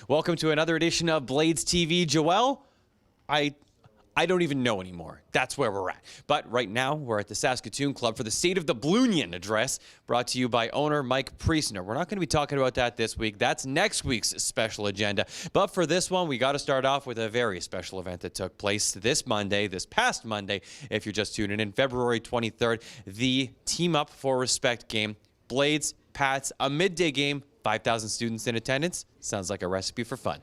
Welcome to another edition of Blades TV. Joelle, I don't even know anymore. That's where we're at. But right now, we're at the Saskatoon Club for the State of the Bloonion address, brought to you by owner Mike Priestner. We're not going to be talking about that this week. That's next week's special agenda. But for this one, we got to start off with a very special event that took place this past Monday, if you're just tuning in, February 23rd, the Team Up for Respect game. Blades, Pats, a midday game, 5,000 students in attendance. Sounds like a recipe for fun.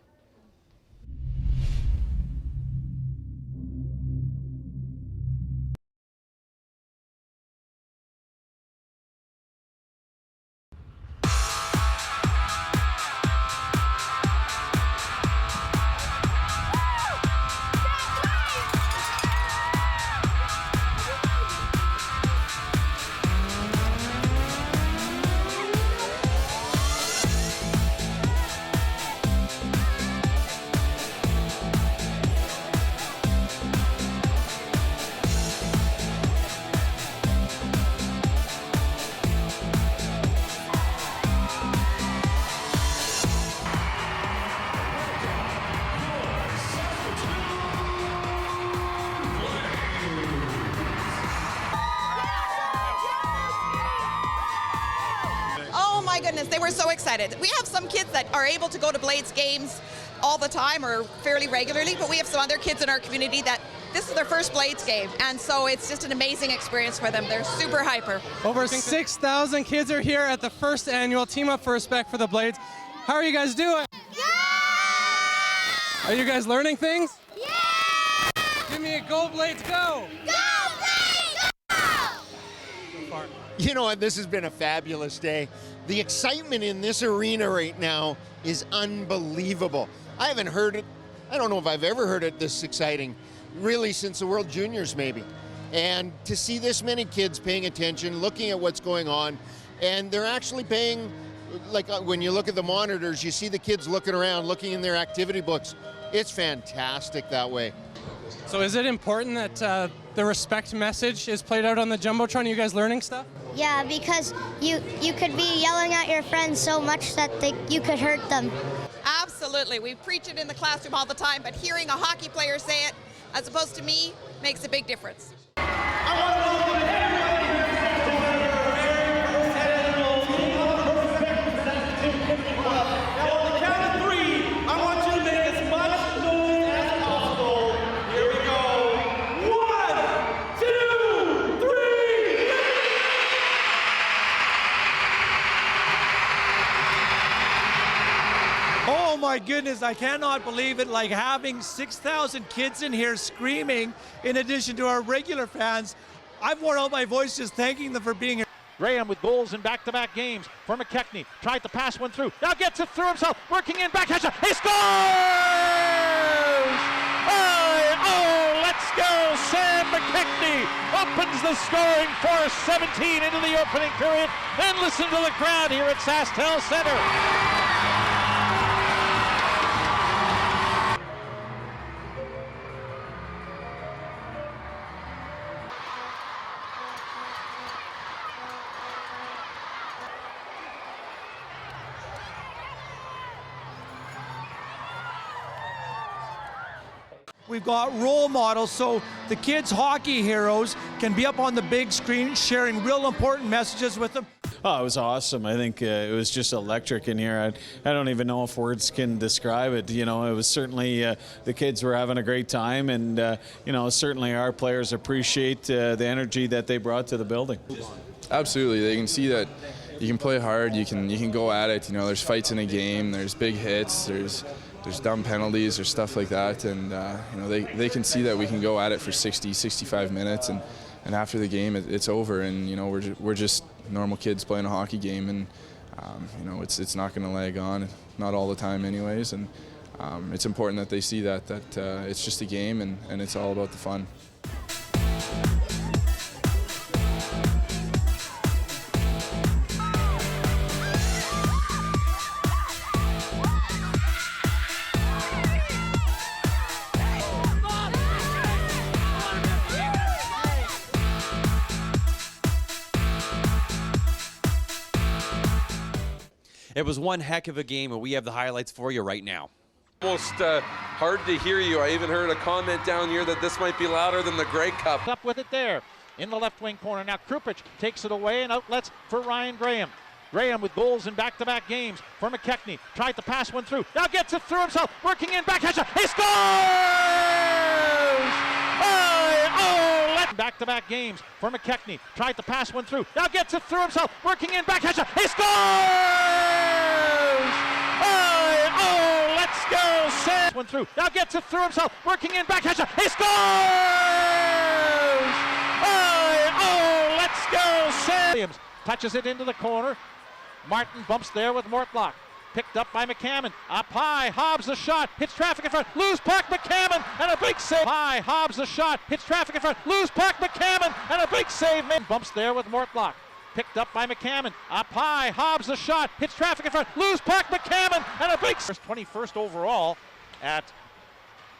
Oh my goodness, they were so excited. We have some kids that are able to go to Blades games all the time or fairly regularly, but we have some other kids in our community that this is their first Blades game, and so it's just an amazing experience for them. They're super hyper. Over 6,000 kids are here at the first annual Team Up for Respect for the Blades. How are you guys doing? Yeah! Are you guys learning things? Yeah! Give me a Go Blades Go! Go Blades Go! You know what, this has been a fabulous day. The excitement in this arena right now is unbelievable. I haven't heard it, I don't know if I've ever heard it this exciting, really since the World Juniors maybe. And to see this many kids paying attention, looking at what's going on, and they're actually paying, like when you look at the monitors, you see the kids looking around, looking in their activity books. It's fantastic that way. So is it important that the respect message is played out on the Jumbotron? Are you guys learning stuff? Yeah, because you could be yelling at your friends so much that you could hurt them. Absolutely. We preach it in the classroom all the time, but hearing a hockey player say it, as opposed to me, makes a big difference. Oh my goodness, I cannot believe it, like having 6,000 kids in here screaming in addition to our regular fans. I've worn out my voice just thanking them for being here. Graham with goals in back-to-back games for McKechnie. Tried to pass one through. Now gets it through himself. Working in back. He scores! Oh, let's go! Sam McKechnie opens the scoring for 17 into the opening period. And listen to the crowd here at SaskTel Center. We've got role models so the kids' hockey heroes can be up on the big screen sharing real important messages with them. Oh, it was awesome. I think it was just electric in here. I don't even know if words can describe it. You know, it was certainly the kids were having a great time, and you know, certainly our players appreciate the energy that they brought to the building. Absolutely, they can see that you can play hard. You can go at it. You know, there's fights in a game. There's big hits. There's dumb penalties or stuff like that, and you know, they can see that we can go at it for 60, 65 minutes, and after the game it's over, and you know, we're just normal kids playing a hockey game, and you know, it's not going to lag on, not all the time anyways, and it's important that they see that it's just a game, and it's all about the fun. It was one heck of a game, and we have the highlights for you right now. Almost hard to hear you. I even heard a comment down here that this might be louder than the Grey Cup. Up with it there in the left wing corner. Now Krupich takes it away and outlets for Ryan Graham. Graham with goals in back-to-back games for McKechnie. Tried to pass one through. Now gets it through himself. Working in backhand shot. He scores! Back-to-back games for McKechnie. Tried to pass one through. Now gets it through himself. Working in backhand shot. He scores! Let's go! Sam one through. Now gets it through himself. Working in backhand shot. He scores! Let's go! Sam Williams touches it into the corner. Martin bumps there with Mortlock. Picked up by McCammon. Up high, Hobbs the shot, hits traffic in front. Loose puck, McCammon, and a big save. High, Hobbs the shot, hits traffic in front. Loose puck, McCammon, and a big save. Bumps there with Mortlock. Picked up by McCammon. Up high, Hobbs the shot, hits traffic in front. Loose puck, McCammon, and a big save. 21st overall at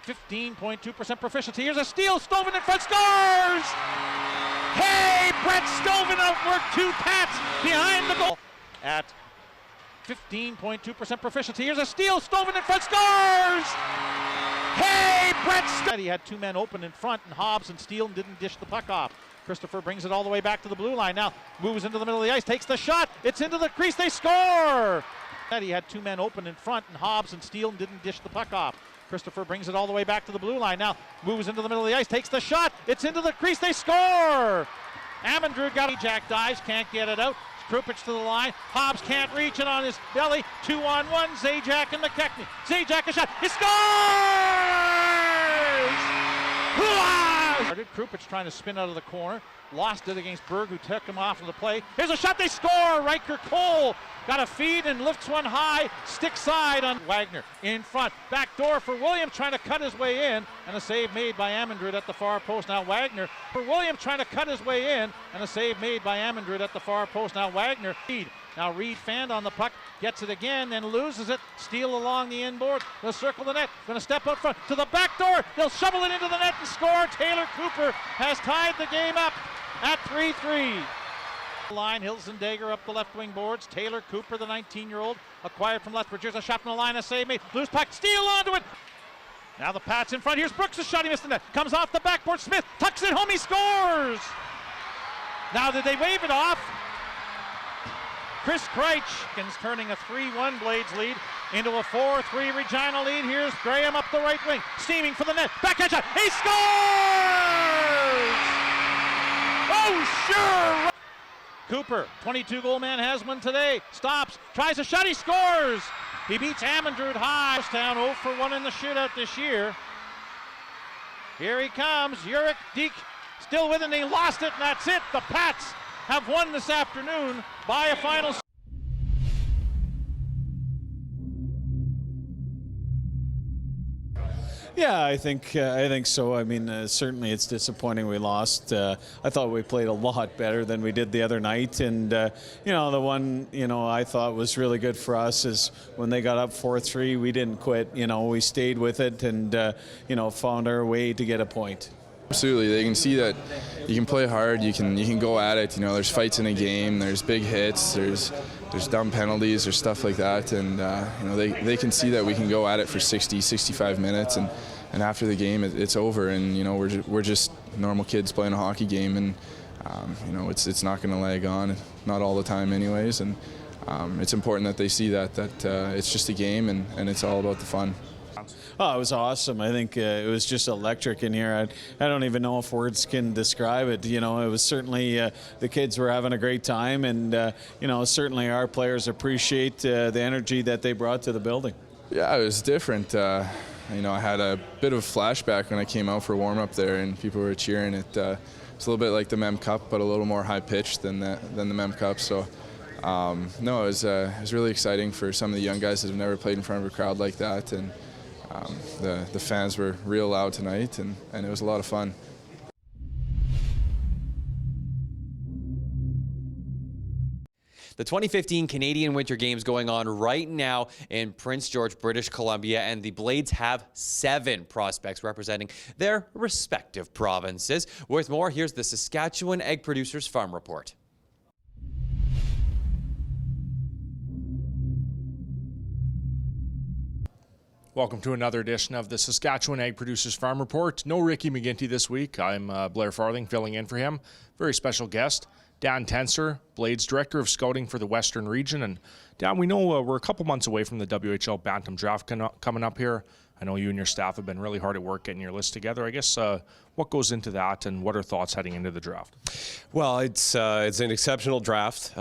15.2% proficiency. Here's a steal, Stoven in front, scores! Hey, Brett Stoven outworked two Pats behind the goal. At 15.2% proficiency. Here's a steal, Stoven in front, scores! Hey, Brett Stoven! He had two men open in front, and Hobbs and Steele didn't dish the puck off. Christopher brings it all the way back to the blue line. Now moves into the middle of the ice, takes the shot. It's into the crease, they score! He had two men open in front, and Hobbs and Steele didn't dish the puck off. Christopher brings it all the way back to the blue line. Now moves into the middle of the ice, takes the shot. It's into the crease, they score! Amundrud got it. Jack dives, can't get it out. Krupich to the line. Hobbs can't reach it on his belly. 2-on-1. Zajac and McKechnie. Zajac a shot. He scores! Krupich trying to spin out of the corner. Lost it against Berg, who took him off of the play. Here's a shot. They score. Riker Cole got a feed and lifts one high. Stick side on Wagner in front. Back door for Williams trying to cut his way in. And a save made by Amundrud at the far post. Now Wagner for Williams trying to cut his way in. And a save made by Amundrud at the far post. Now Wagner. Now Reed fanned on the puck. Gets it again, then loses it. Steal along the inboard. They'll circle the net. Going to step out front to the back door. They'll shovel it into the net and score. Taylor Cooper has tied the game up at 3-3. Line, Hilsendager up the left wing boards. Taylor Cooper, the 19-year-old, acquired from Lethbridge. Here's a shot from the line, a save made. Loose puck, steal onto it. Now the Pats in front. Here's Brooks' shot. He missed the net. Comes off the backboard. Smith tucks it home. He scores. Now did they wave it off? Chris Kreitch is turning a 3-1 Blades lead into a 4-3 Regina lead. Here's Graham up the right wing, steaming for the net. Backhand shot. He scores! Oh, sure! Cooper, 22-goal man, has one today. Stops, tries a shot, he scores! He beats Amundrud high. Down 0 for 1 in the shootout this year. Here he comes, Yurik Deke still with it, and he lost it, and that's it. The Pats have won this afternoon by a final. Yeah, I think so. I mean, certainly it's disappointing we lost. I thought we played a lot better than we did the other night, and you know, the one I thought was really good for us is when they got up 4-3, we didn't quit. You know, we stayed with it, and found our way to get a point. Absolutely, they can see that you can play hard, you can go at it. There's fights in a game, there's big hits, there's dumb penalties, there's stuff like that, and they can see that we can go at it for 60, 65 minutes, and after the game it's over, and we're just normal kids playing a hockey game, and it's not going to lag on, not all the time anyways, and it's important that they see that it's just a game, and it's all about the fun. Oh, it was awesome. I think it was just electric in here. I don't even know if words can describe it. It was certainly the kids were having a great time, and certainly our players appreciate the energy that they brought to the building. Yeah, it was different. I had a bit of a flashback when I came out for warm-up there, and people were cheering. It's a little bit like the Mem Cup, but a little more high-pitched than the Mem Cup. So, no, it was really exciting for some of the young guys that have never played in front of a crowd like that, and the fans were real loud tonight, and it was a lot of fun. The 2015 Canadian Winter Games going on right now in Prince George, British Columbia, and the Blades have 7 prospects representing their respective provinces. With more, here's the Saskatchewan Egg Producers Farm Report. Welcome to another edition of the Saskatchewan Ag Producers Farm Report. No Ricky McGinty this week. I'm Blair Farthing filling in for him. Very special guest, Dan Tenser, Blades Director of Scouting for the Western Region. And Dan, we know we're a couple months away from the WHL Bantam Draft coming up here. I know you and your staff have been really hard at work getting your list together. I guess what goes into that, and what are thoughts heading into the draft? Well, it's an exceptional draft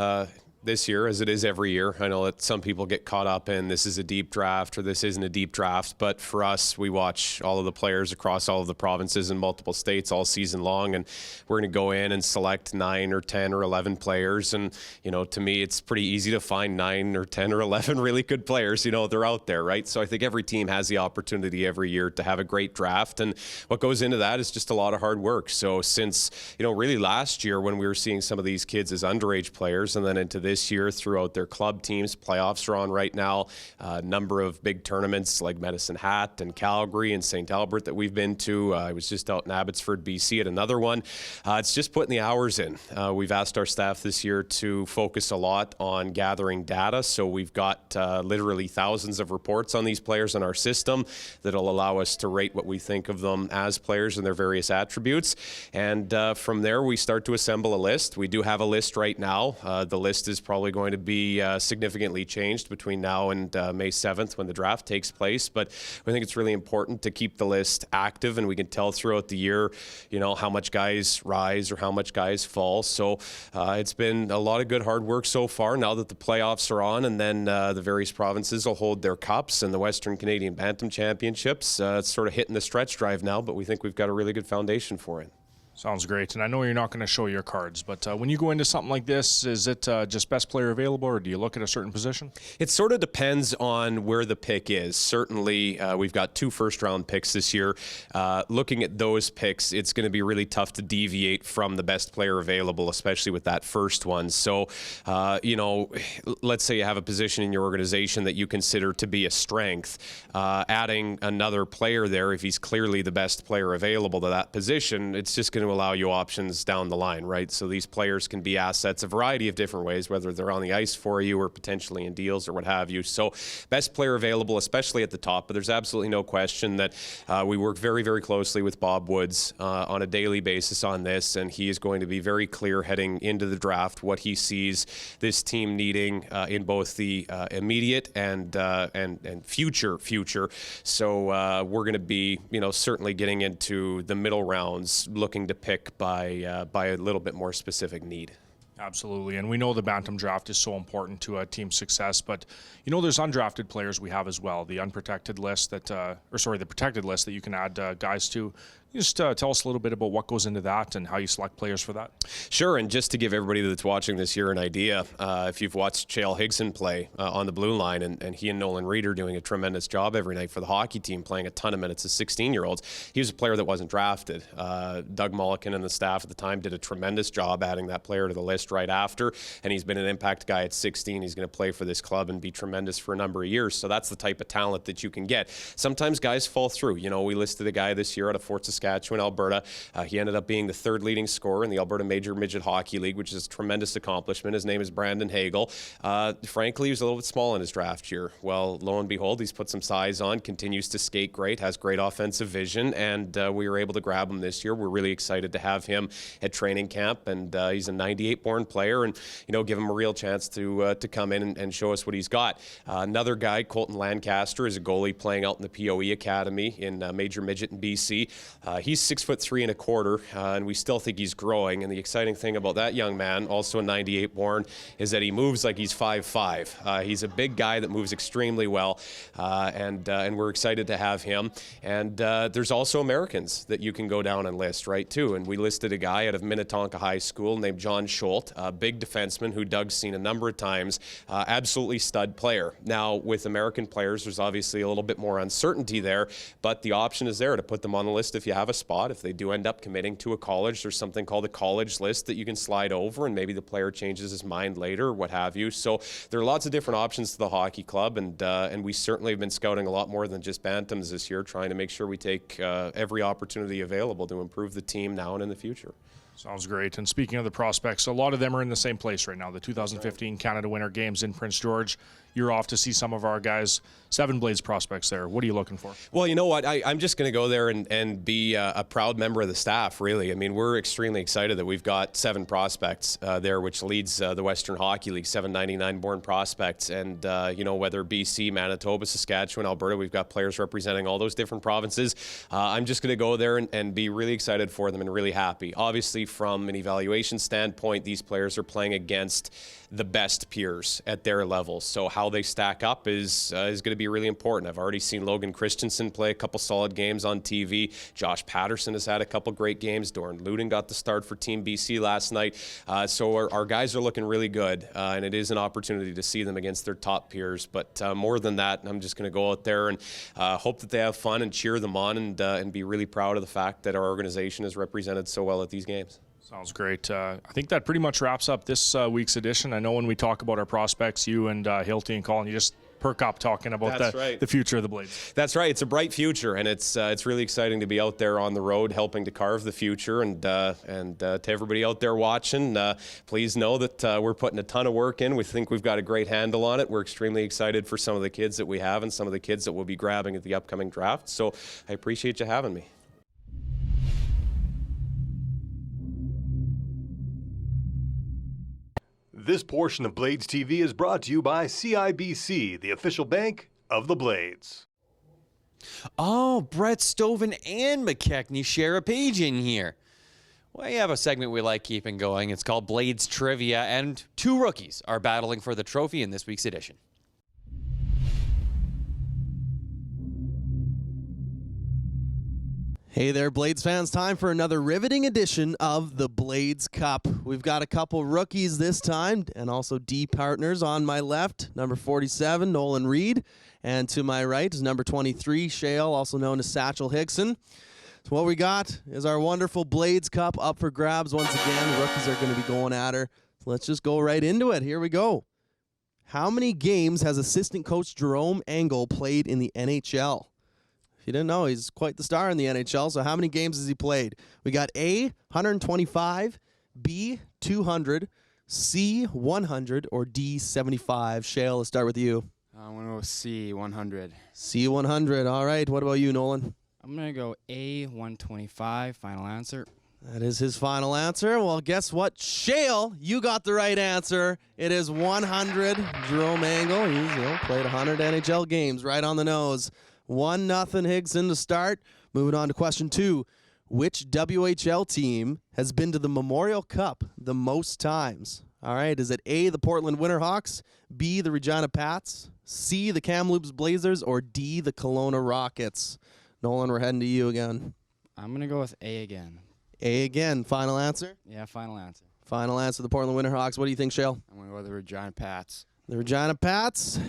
this year, as it is every year. I know that some people get caught up in this is a deep draft or this isn't a deep draft, but for us, we watch all of the players across all of the provinces in multiple states all season long, and we're going to go in and select 9 or 10 or 11 players. And, you know, to me, it's pretty easy to find 9 or 10 or 11 really good players. You know, they're out there, right? So I think every team has the opportunity every year to have a great draft, and what goes into that is just a lot of hard work. So since, you know, really last year when we were seeing some of these kids as underage players, and then into this year throughout their club teams, playoffs are on right now, a number of big tournaments like Medicine Hat and Calgary and St. Albert that we've been to. I was just out in Abbotsford, BC at another one. It's just putting the hours in. We've asked our staff this year to focus a lot on gathering data, so we've got literally thousands of reports on these players in our system that'll allow us to rate what we think of them as players and their various attributes. And from there, we start to assemble a list. We do have a list right now. The list is probably going to be significantly changed between now and May 7th when the draft takes place, but I think it's really important to keep the list active, and we can tell throughout the year, you know, how much guys rise or how much guys fall. So it's been a lot of good hard work so far. Now that the playoffs are on, and then the various provinces will hold their cups and the Western Canadian Bantam Championships, it's sort of hitting the stretch drive now, but we think we've got a really good foundation for it. Sounds great. And I know you're not going to show your cards, but when you go into something like this, is it just best player available, or do you look at a certain position? It sort of depends on where the pick is. Certainly, we've got 2 first-round picks this year. Looking at those picks, it's going to be really tough to deviate from the best player available, especially with that first one. So, you know, let's say you have a position in your organization that you consider to be a strength. Adding another player there, if he's clearly the best player available to that position, it's just going to allow you options down the line, right? So these players can be assets a variety of different ways, whether they're on the ice for you or potentially in deals or what have you. So best player available, especially at the top, but there's absolutely no question that we work very, very closely with Bob Woods on a daily basis on this, and he is going to be very clear heading into the draft what he sees this team needing in both the immediate and future. So we're going to be, you know, certainly getting into the middle rounds, looking to pick by a little bit more specific need. Absolutely, and we know the Bantam draft is so important to a team's success, but you know there's undrafted players we have as well, the unprotected list that, the protected list that you can add guys to. Just tell us a little bit about what goes into that and how you select players for that. Sure, and just to give everybody that's watching this year an idea, if you've watched Chael Higson play on the blue line, and he and Nolan Reed are doing a tremendous job every night for the hockey team, playing a ton of minutes as 16-year-olds. He was a player that wasn't drafted. Doug Mulliken and the staff at the time did a tremendous job adding that player to the list right after, and he's been an impact guy at 16. He's going to play for this club and be tremendous for a number of years, so that's the type of talent that you can get. Sometimes guys fall through. You know, we listed a guy this year out of Fort Saskatchewan, Alberta. He ended up being the 3rd leading scorer in the Alberta Major Midget Hockey League, which is a tremendous accomplishment. His name is Brandon Hagel. Frankly, he was a little bit small in his draft year. Well, lo and behold, he's put some size on, continues to skate great, has great offensive vision, and we were able to grab him this year. We're really excited to have him at training camp, and he's a 98-born player, and, you know, give him a real chance to come in and show us what he's got. Another guy, Colton Lancaster, is a goalie playing out in the POE Academy in Major Midget in BC. He's 6'3 1/4", and we still think he's growing. And the exciting thing about that young man, also a 98 born, is that he moves like he's 5'5". He's a big guy that moves extremely well, and we're excited to have him. And there's also Americans that you can go down and list, right, too. And we listed a guy out of Minnetonka High School named John Scholt, a big defenseman who Doug's seen a number of times, absolutely stud player. Now, with American players, there's obviously a little bit more uncertainty there, but the option is there to put them on the list if you have a spot. If they do end up committing to a college, there's something called a college list that you can slide over, and maybe the player changes his mind later, or what have you. So there are lots of different options to the hockey club, and we certainly have been scouting a lot more than just bantams this year, trying to make sure we take every opportunity available to improve the team now and in the future. Sounds great. And speaking of the prospects, a lot of them are in the same place right now. The 2015 Canada Winter Games in Prince George. you're off to see some of our guys, 7 Blades prospects there. What are you looking for? Well, you know what? I'm just going to go there and be a proud member of the staff, really. I mean, we're extremely excited that we've got 7 prospects there, which leads the Western Hockey League, 799 born prospects. And, you know, whether BC, Manitoba, Saskatchewan, Alberta, we've got players representing all those different provinces. I'm just going to go there and be really excited for them and really happy. Obviously, from an evaluation standpoint, these players are playing against the best peers at their level. So how they stack up is going to be really important. I've already seen Logan Christensen play a couple solid games on TV. Josh Patterson has had a couple great games. Doran Luden got the start for Team BC last night. So our guys are looking really good, and it is an opportunity to see them against their top peers. But more than that, I'm just going to go out there and hope that they have fun and cheer them on and be really proud of the fact that our organization is represented so well at these games. Sounds great. I think that pretty much wraps up this week's edition. I know when we talk about our prospects, you and Hilty and Colin, you just perk up talking about the future of the Blades. That's right. It's a bright future, and it's really exciting to be out there on the road helping to carve the future. And to everybody out there watching, please know that we're putting a ton of work in. We think we've got a great handle on it. We're extremely excited for some of the kids that we have and some of the kids that we'll be grabbing at the upcoming draft. So I appreciate you having me. This portion of Blades TV is brought to you by CIBC, the official bank of the Blades. Oh, Brett Stoven and McKechnie share a page in here. Well, you have a segment we like keeping going. It's called Blades Trivia, and 2 rookies are battling for the trophy in this week's edition. Hey there, Blades fans. Time for another riveting edition of the Blades Cup. We've got a couple rookies this time, and also D partners. On my left, number 47, Nolan Reed, and to my right is number 23, Shale, also known as Satchel Hickson. So what we got is our wonderful Blades Cup up for grabs once again. The rookies are going to be going at her. So let's just go right into it. Here we go. How many games has assistant coach Jerome Engel played in the NHL? If you didn't know, he's quite the star in the NHL. So how many games has he played? We got A, 125, B, 200, C, 100, or D, 75. Shale, let's start with you. I'm going to go C, 100. C, 100. All right. What about you, Nolan? I'm going to go A, 125. Final answer. That is his final answer. Well, guess what? Shale, you got the right answer. It is 100. Jerome Engel, he's played 100 NHL games, right on the nose. 1-0 Higson to start. Moving on to question 2. Which WHL team has been to the Memorial Cup the most times? All right, is it A, the Portland Winterhawks, B, the Regina Pats, C, the Kamloops Blazers, or D, the Kelowna Rockets? Nolan, we're heading to you again. I'm going to go with A again. A again. Final answer? Yeah, final answer. Final answer, the Portland Winterhawks. What do you think, Shale? I'm going to go with the Regina Pats. The Regina Pats?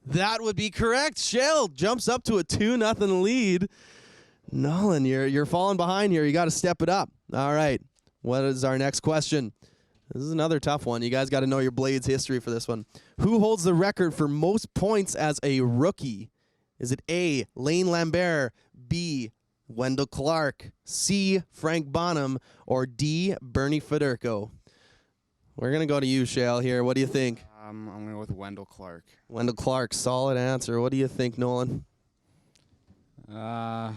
That would be correct. Shale jumps up to a 2-0 lead. Nolan, you're falling behind here. You got to step it up. All right. What is our next question? This is another tough one. You guys got to know your Blades history for this one. Who holds the record for most points as a rookie? Is it A, Lane Lambert, B, Wendell Clark, C, Frank Bonham, or D, Bernie Federko? We're going to go to you, Shale, here. What do you think? I'm going to go with Wendell Clark. Wendell Clark, solid answer. What do you think, Nolan? I'm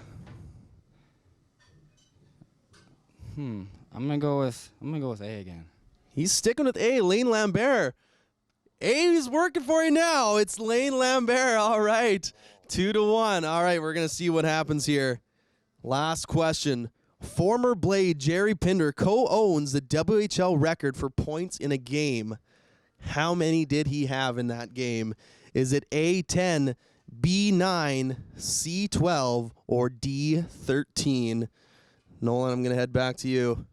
gonna go with A again. He's sticking with A, Lane Lambert. A is working for you now. It's Lane Lambert. All right. 2-1. All right, we're gonna see what happens here. Last question. Former Blade Jerry Pinder co-owns the WHL record for points in a game. How many did he have in that game? Is it A, 10, B, 9, C, 12, or D, 13? Nolan, I'm going to head back to you.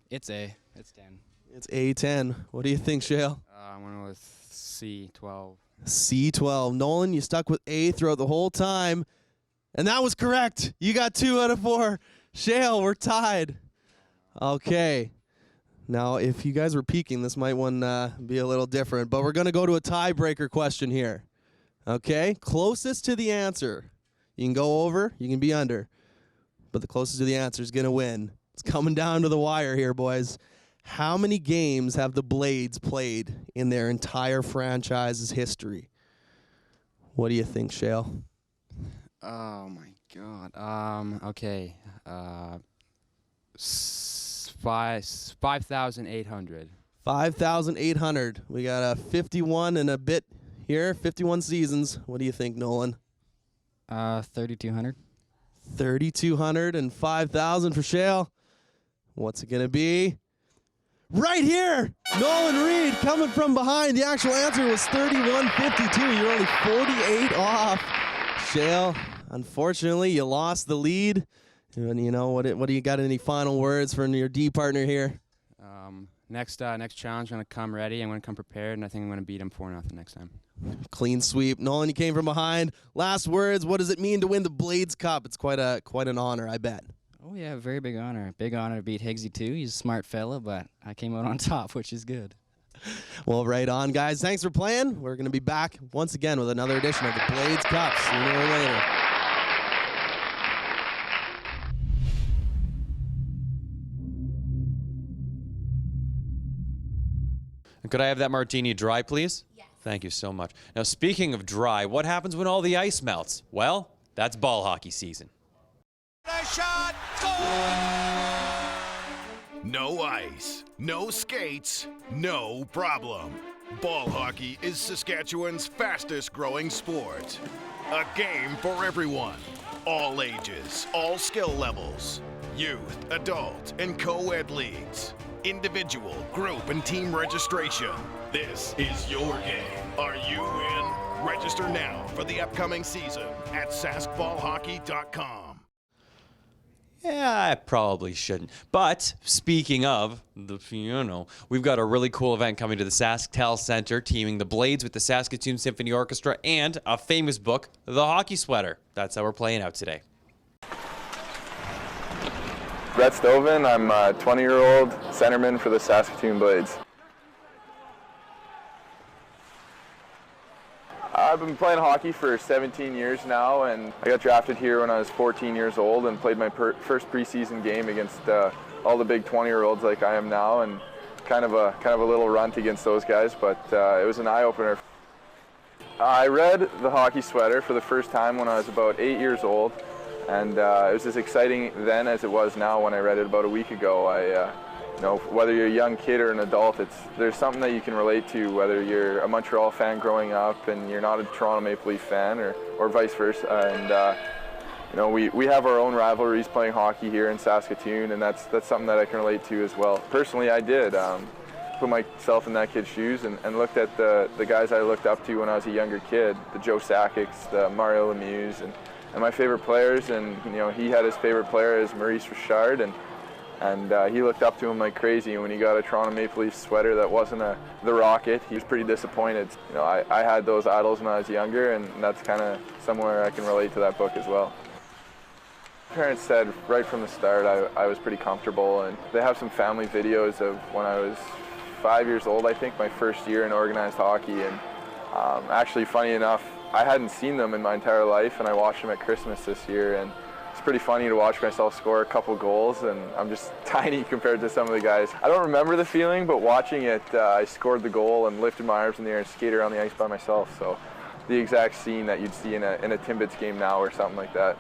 It's A. It's 10. It's A10. What do you think, Shale? I'm going to go with C12. C12. Nolan, you stuck with A throughout the whole time. And that was correct. You got 2 out of 4. Shale, we're tied. Okay. Now, if you guys were peeking, this might be a little different. But we're going to go to a tiebreaker question here. Okay? Closest to the answer. You can go over, you can be under. But the closest to the answer is going to win. It's coming down to the wire here, boys. How many games have the Blades played in their entire franchise's history? What do you think, Shale? Oh my God. Okay. 5,800. 5,800. We got a 51 and a bit here, 51 seasons. What do you think, Nolan? 3,200. 3,200 and 5,000 for Shale. What's it going to be? Right here, Nolan Reed coming from behind. The actual answer was 3,152. You're only 48 off. Shale, unfortunately, you lost the lead. And you know, what do you got? Any final words from your D partner here? Next challenge, I'm going to come ready. I'm going to come prepared, and I think I'm going to beat him 4-0 next time. Clean sweep. Nolan, you came from behind. Last words, what does it mean to win the Blades Cup? It's quite an honor, I bet. Oh, yeah, very big honor. Big honor to beat Higgsy, too. He's a smart fella, but I came out on top, which is good. Well, right on, guys. Thanks for playing. We're going to be back once again with another edition of the Blades Cup sooner or later. Could I have that martini dry, please? Yes. Thank you so much. Now, speaking of dry, what happens when all the ice melts? Well, that's ball hockey season. Nice shot! No ice, no skates, no problem. Ball hockey is Saskatchewan's fastest growing sport. A game for everyone. All ages, all skill levels. Youth, adult, and co-ed leagues. Individual, group, and team registration. This is your game. Are you in? Register now for the upcoming season at saskballhockey.com. Yeah, I probably shouldn't. But speaking of the piano, we've got a really cool event coming to the SaskTel Center, teaming the Blades with the Saskatoon Symphony Orchestra and a famous book, The Hockey Sweater. That's how we're playing out today. Brett Stoven, I'm a 20-year-old centerman for the Saskatoon Blades. I've been playing hockey for 17 years now, and I got drafted here when I was 14 years old and played my first preseason game against all the big 20-year-olds like I am now, and kind of a little runt against those guys, but it was an eye-opener. I read The Hockey Sweater for the first time when I was about 8 years old. And it was as exciting then as it was now when I read it about a week ago. You know, whether you're a young kid or an adult, there's something that you can relate to, whether you're a Montreal fan growing up and you're not a Toronto Maple Leaf fan, or vice versa. And you know, we have our own rivalries playing hockey here in Saskatoon, and that's something that I can relate to as well. Personally, I did put myself in that kid's shoes and looked at the guys I looked up to when I was a younger kid, the Joe Sakic's, the Mario Lemieux, and my favorite players, and you know, he had his favorite player as Maurice Richard, and he looked up to him like crazy. And when he got a Toronto Maple Leaf sweater that wasn't the Rocket, he was pretty disappointed. You know, I had those idols when I was younger, and that's kind of somewhere I can relate to that book as well. My parents said right from the start I was pretty comfortable, and they have some family videos of when I was 5 years old, I think, my first year in organized hockey, and actually, funny enough, I hadn't seen them in my entire life, and I watched them at Christmas this year, and it's pretty funny to watch myself score a couple goals, and I'm just tiny compared to some of the guys. I don't remember the feeling, but watching it, I scored the goal and lifted my arms in the air and skated around the ice by myself, so the exact scene that you'd see in a Timbits game now or something like that.